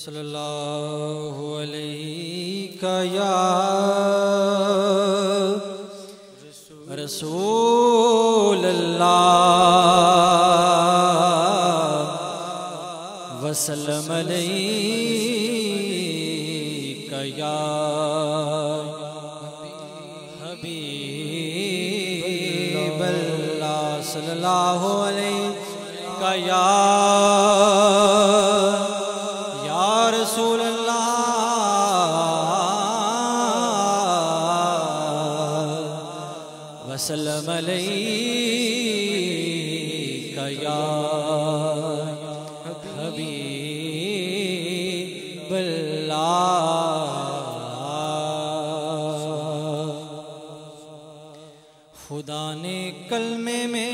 صلی اللہ علیہ یا رسول اللہ وسلم علیہ یا حبیب اللہ صلی اللہ علیہ یا رسول اللہ وسلم علیہ یا حبیب اللہ خدا نے کلمے میں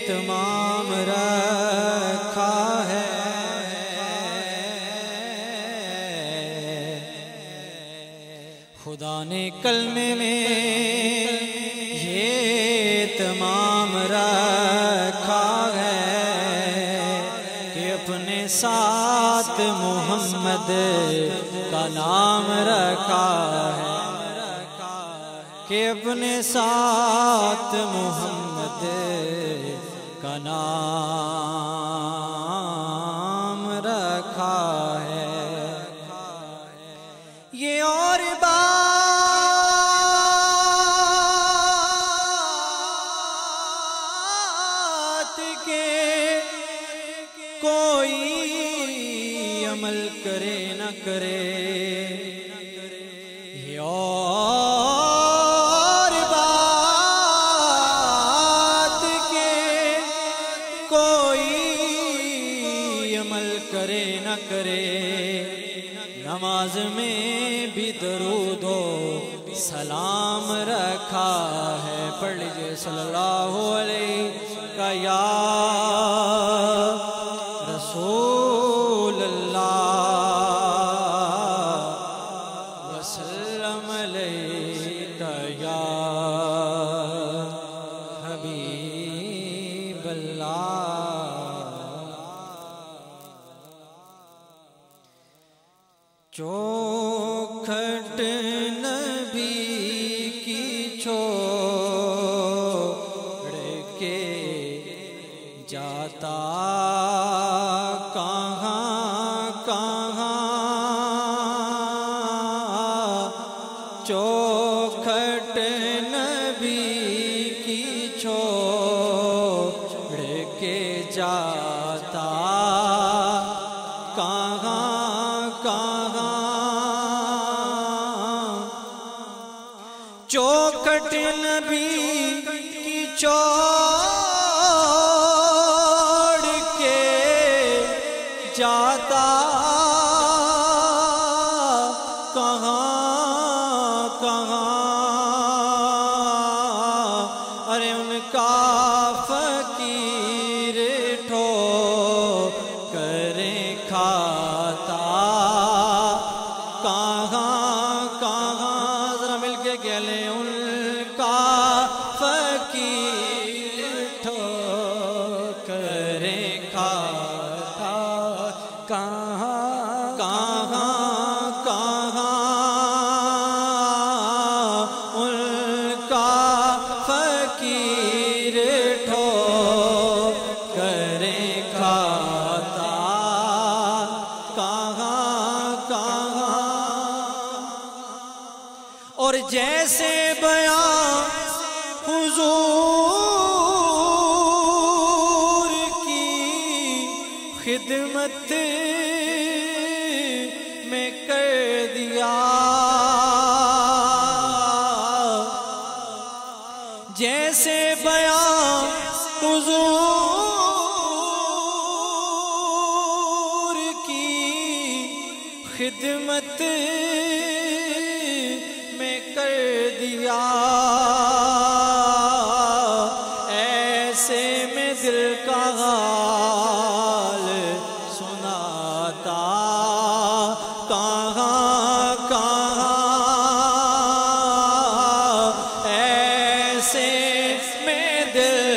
تمام رکھا ہے خدا نے کلمے میں یہ تمام رکھا ہے کہ اپنے ساتھ محمد کا نام رکھا ہے کہ اپنے ساتھ محمد کا نام رکھا ہے یہ اور بات کے کوئی عمل کرے نہ کرے یہ اور بات کے کوئی عمل کرے نہ کرے نماز میں بھی درود و سلام رکھا ہے پڑھ لیجئے صلی اللہ علیہ یا رسول اللہ وسلم علیہ یا حبیب اللہ چوکھٹ نبی کی چھوڑ کے جاتا کہاں کہاں چوکھٹ نبی کی چھوڑ کے جاتا کہاں کہاں چوکھٹ نبی کی چھوڑ کے جاتا کہاں کہاں ارے ان کا فقیر ٹھوکریں کھاتا کہاں کہاں ذرا مل کے گلے ان کا فقیر ٹھوکریں کھاتا کہاں کہاں کہاں ان کا فقیر ٹھوکریں کھاتا کہاں کہاں اور جیسے بیان حضور کی خدمت میں کر دیا جیسے بیان حضور کی خدمت میں کر دیا ایسے میں دل کا حال سناتا کہاں کہاں ایسے میں دل